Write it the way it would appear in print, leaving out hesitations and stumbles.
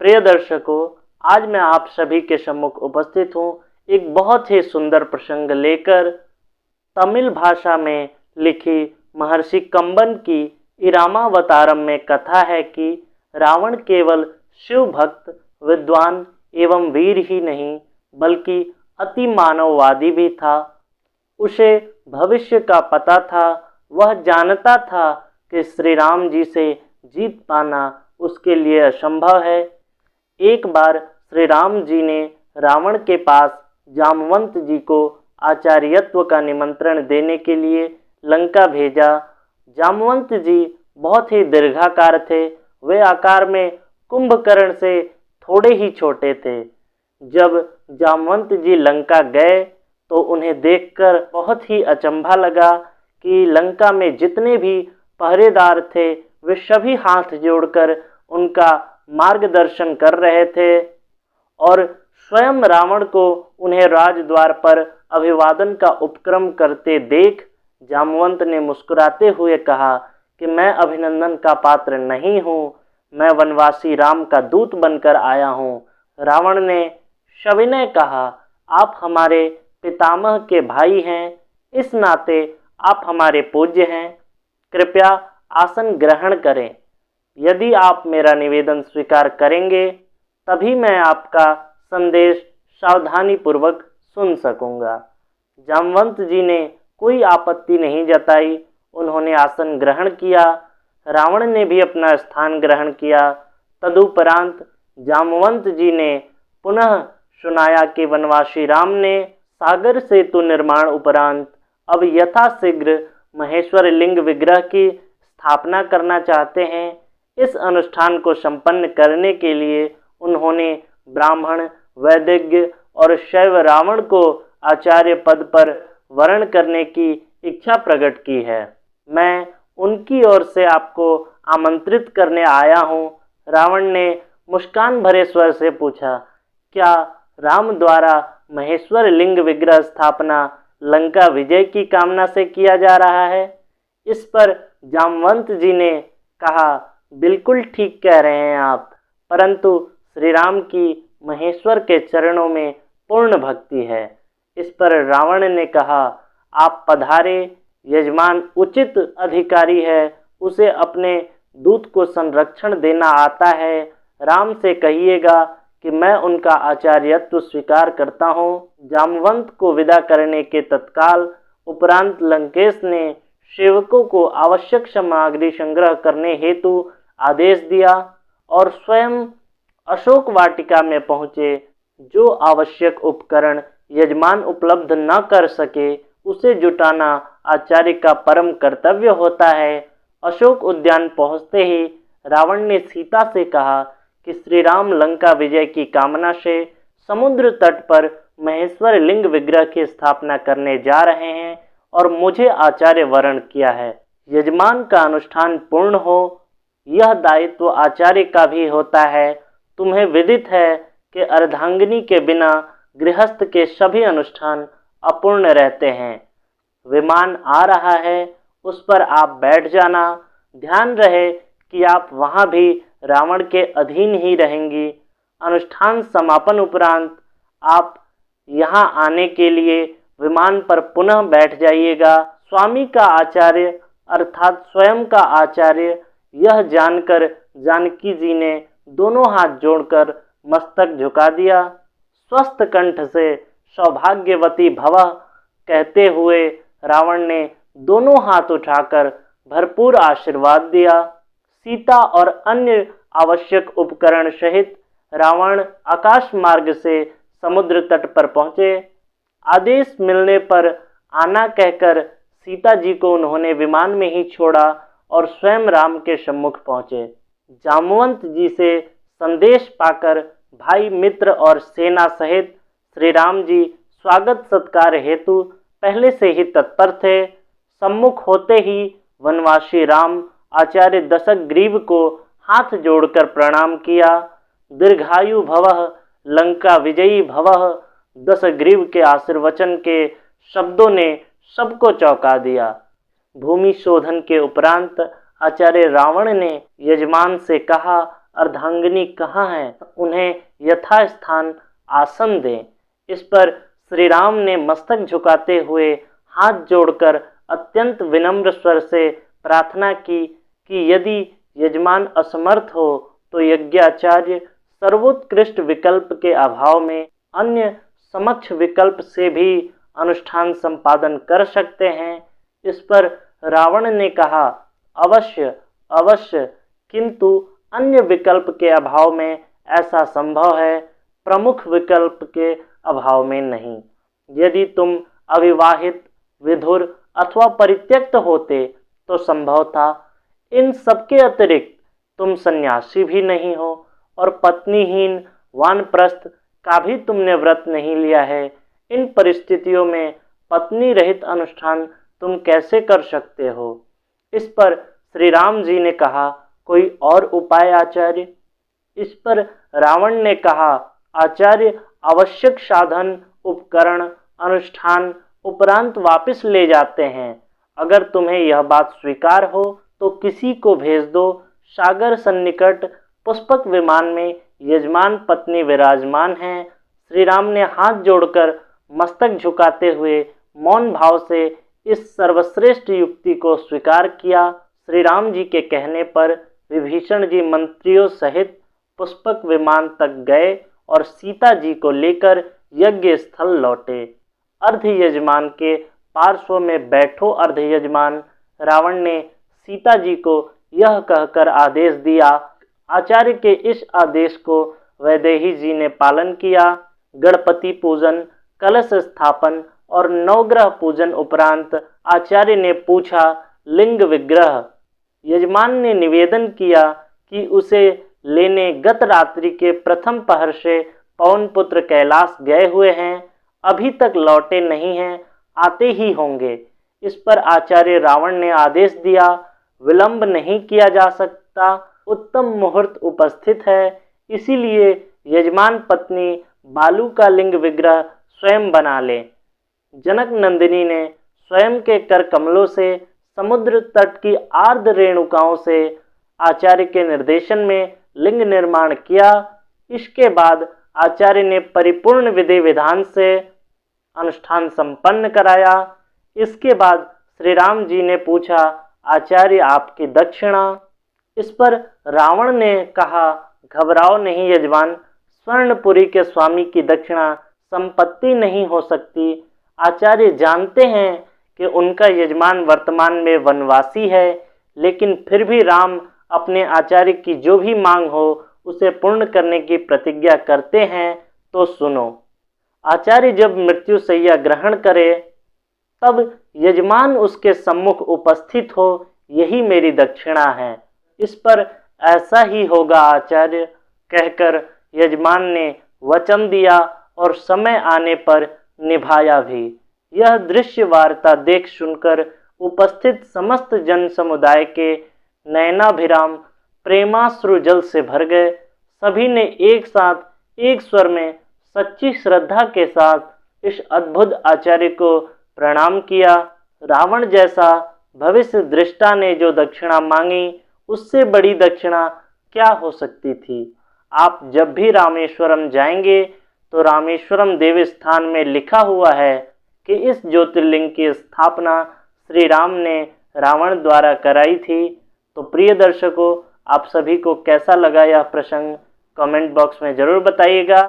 प्रिय दर्शकों, आज मैं आप सभी के सम्मुख उपस्थित हूँ एक बहुत ही सुंदर प्रसंग लेकर। तमिल भाषा में लिखी महर्षि कंबन की इरामावतारम में कथा है कि रावण केवल शिव भक्त, विद्वान एवं वीर ही नहीं बल्कि अति मानववादी भी था। उसे भविष्य का पता था। वह जानता था कि श्री राम जी से जीत पाना उसके लिए असंभव है। एक बार श्री राम जी ने रावण के पास जामवंत जी को आचार्यत्व का निमंत्रण देने के लिए लंका भेजा। जामवंत जी बहुत ही दीर्घाकार थे। वे आकार में कुंभकर्ण से थोड़े ही छोटे थे। जब जामवंत जी लंका गए तो उन्हें देखकर बहुत ही अचंभा लगा कि लंका में जितने भी पहरेदार थे वे सभी हाथ जोड़कर उनका मार्गदर्शन कर रहे थे और स्वयं रावण को उन्हें राजद्वार पर अभिवादन का उपक्रम करते देख जामवंत ने मुस्कुराते हुए कहा कि मैं अभिनंदन का पात्र नहीं हूँ, मैं वनवासी राम का दूत बनकर आया हूँ। रावण ने सविनय कहा, आप हमारे पितामह के भाई हैं, इस नाते आप हमारे पूज्य हैं, कृपया आसन ग्रहण करें। यदि आप मेरा निवेदन स्वीकार करेंगे तभी मैं आपका संदेश सावधानी पूर्वक सुन सकूंगा। जामवंत जी ने कोई आपत्ति नहीं जताई। उन्होंने आसन ग्रहण किया। रावण ने भी अपना स्थान ग्रहण किया। तदुपरांत जामवंत जी ने पुनः सुनाया कि वनवासी राम ने सागर सेतु निर्माण उपरांत अब यथाशीघ्र महेश्वर लिंग विग्रह की स्थापना करना चाहते हैं। इस अनुष्ठान को संपन्न करने के लिए उन्होंने ब्राह्मण, वैदिज्ञ और शैव रावण को आचार्य पद पर वरण करने की इच्छा प्रकट की है। मैं उनकी ओर से आपको आमंत्रित करने आया हूँ। रावण ने मुस्कान भरे स्वर से पूछा, क्या राम द्वारा महेश्वर लिंग विग्रह स्थापना लंका विजय की कामना से किया जा रहा है? इस पर जामवंत जी ने कहा, बिल्कुल ठीक कह रहे हैं आप, परंतु श्री राम की महेश्वर के चरणों में पूर्ण भक्ति है। इस पर रावण ने कहा, आप पधारे, यजमान उचित अधिकारी है, उसे अपने दूत को संरक्षण देना आता है। राम से कहिएगा कि मैं उनका आचार्यत्व स्वीकार करता हूँ। जामवंत को विदा करने के तत्काल उपरांत लंकेश ने सेवकों को आवश्यक सामग्री संग्रह करने हेतु आदेश दिया और स्वयं अशोक वाटिका में पहुँचे। जो आवश्यक उपकरण यजमान उपलब्ध न कर सके उसे जुटाना आचार्य का परम कर्तव्य होता है। अशोक उद्यान पहुँचते ही रावण ने सीता से कहा कि श्री राम लंका विजय की कामना से समुद्र तट पर महेश्वर लिंग विग्रह की स्थापना करने जा रहे हैं और मुझे आचार्य वरण किया है। यजमान का अनुष्ठान पूर्ण हो, यह दायित्व आचार्य का भी होता है। तुम्हें विदित है कि अर्धांगिनी के बिना गृहस्थ के सभी अनुष्ठान अपूर्ण रहते हैं। विमान आ रहा है, उस पर आप बैठ जाना। ध्यान रहे कि आप वहाँ भी रावण के अधीन ही रहेंगी। अनुष्ठान समापन उपरांत आप यहाँ आने के लिए विमान पर पुनः बैठ जाइएगा। स्वामी का आचार्य अर्थात स्वयं का आचार्य यह जानकर जानकी जी ने दोनों हाथ जोड़कर मस्तक झुका दिया। स्वस्थ कंठ से सौभाग्यवती भवः कहते हुए रावण ने दोनों हाथ उठाकर भरपूर आशीर्वाद दिया। सीता और अन्य आवश्यक उपकरण सहित रावण आकाश मार्ग से समुद्र तट पर पहुँचे। आदेश मिलने पर आना कहकर सीता जी को उन्होंने विमान में ही छोड़ा और स्वयं राम के सम्मुख पहुँचे। जामवंत जी से संदेश पाकर भाई, मित्र और सेना सहित श्री राम जी स्वागत सत्कार हेतु पहले से ही तत्पर थे। सम्मुख होते ही वनवासी राम आचार्य दशग्रीव को हाथ जोड़कर प्रणाम किया। दीर्घायु भवः, लंका विजयी भवः, दशग्रीव के आशीर्वचन के शब्दों ने सबको चौंका दिया। भूमि शोधन के उपरांत आचार्य रावण ने यजमान से कहा, अर्धांगिनी कहाँ है, उन्हें यथास्थान आसन दें। इस पर श्री राम ने मस्तक झुकाते हुए हाथ जोड़कर अत्यंत विनम्र स्वर से प्रार्थना की कि यदि यजमान असमर्थ हो तो यज्ञाचार्य सर्वोत्कृष्ट विकल्प के अभाव में अन्य समक्ष विकल्प से भी अनुष्ठान संपादन कर सकते हैं। इस पर रावण ने कहा, अवश्य अवश्य, किंतु अन्य विकल्प के अभाव में ऐसा संभव है, प्रमुख विकल्प के अभाव में नहीं। यदि तुम अविवाहित, विधुर अथवा परित्यक्त होते तो संभव था। इन सबके अतिरिक्त तुम सन्यासी भी नहीं हो और पत्नीहीन वानप्रस्थ का भी तुमने व्रत नहीं लिया है। इन परिस्थितियों में पत्नी रहित अनुष्ठान तुम कैसे कर सकते हो? इस पर श्री राम जी ने कहा, कोई और उपाय आचार्य? इस पर रावण ने कहा, आचार्य, आवश्यक साधन, उपकरण, अनुष्ठान उपरांत वापस ले जाते हैं। अगर तुम्हें यह बात स्वीकार हो तो किसी को भेज दो। सागर सन्निकट पुष्पक विमान में यजमान पत्नी विराजमान हैं। श्री राम ने हाथ जोड़कर मस्तक झुकाते हुए मौन भाव से इस सर्वश्रेष्ठ युक्ति को स्वीकार किया। श्री राम जी के कहने पर विभीषण जी मंत्रियों सहित पुष्पक विमान तक गए और सीता जी को लेकर यज्ञ स्थल लौटे। अर्ध यजमान के पार्श्व में बैठो अर्ध यजमान, रावण ने सीता जी को यह कहकर आदेश दिया। आचार्य के इस आदेश को वैदेही जी ने पालन किया। गणपति पूजन, कलश स्थापन और नवग्रह पूजन उपरांत आचार्य ने पूछा, लिंग विग्रह? यजमान ने निवेदन किया कि उसे लेने गत रात्रि के प्रथम पहर से पवन पुत्र कैलाश गए हुए हैं, अभी तक लौटे नहीं हैं, आते ही होंगे। इस पर आचार्य रावण ने आदेश दिया, विलंब नहीं किया जा सकता, उत्तम मुहूर्त उपस्थित है, इसीलिए यजमान पत्नी बालू का लिंग विग्रह स्वयं बना ले। जनक नंदिनी ने स्वयं के कर कमलों से समुद्र तट की आर्द्र रेणुकाओं से आचार्य के निर्देशन में लिंग निर्माण किया। इसके बाद आचार्य ने परिपूर्ण विधि विधान से अनुष्ठान संपन्न कराया। इसके बाद श्री राम जी ने पूछा, आचार्य आपकी दक्षिणा? इस पर रावण ने कहा, घबराओ नहीं यजमान, स्वर्णपुरी के स्वामी की दक्षिणा संपत्ति नहीं हो सकती। आचार्य जानते हैं कि उनका यजमान वर्तमान में वनवासी है, लेकिन फिर भी राम अपने आचार्य की जो भी मांग हो उसे पूर्ण करने की प्रतिज्ञा करते हैं। तो सुनो, आचार्य जब मृत्युशैया ग्रहण करे तब यजमान उसके सम्मुख उपस्थित हो, यही मेरी दक्षिणा है। इस पर ऐसा ही होगा आचार्य, कहकर यजमान ने वचन दिया और समय आने पर निभाया भी। यह दृश्य वार्ता देख सुनकर उपस्थित समस्त जन समुदाय के नयनाभिराम प्रेमाश्रु जल से भर गए। सभी ने एक साथ एक स्वर में सच्ची श्रद्धा के साथ इस अद्भुत आचार्य को प्रणाम किया। रावण जैसा भविष्य दृष्टा ने जो दक्षिणा मांगी, उससे बड़ी दक्षिणा क्या हो सकती थी। आप जब भी रामेश्वरम जाएंगे तो रामेश्वरम देवी स्थान में लिखा हुआ है कि इस ज्योतिर्लिंग की स्थापना श्री राम ने रावण द्वारा कराई थी। तो प्रिय दर्शकों, आप सभी को कैसा लगा यह प्रसंग कमेंट बॉक्स में ज़रूर बताइएगा।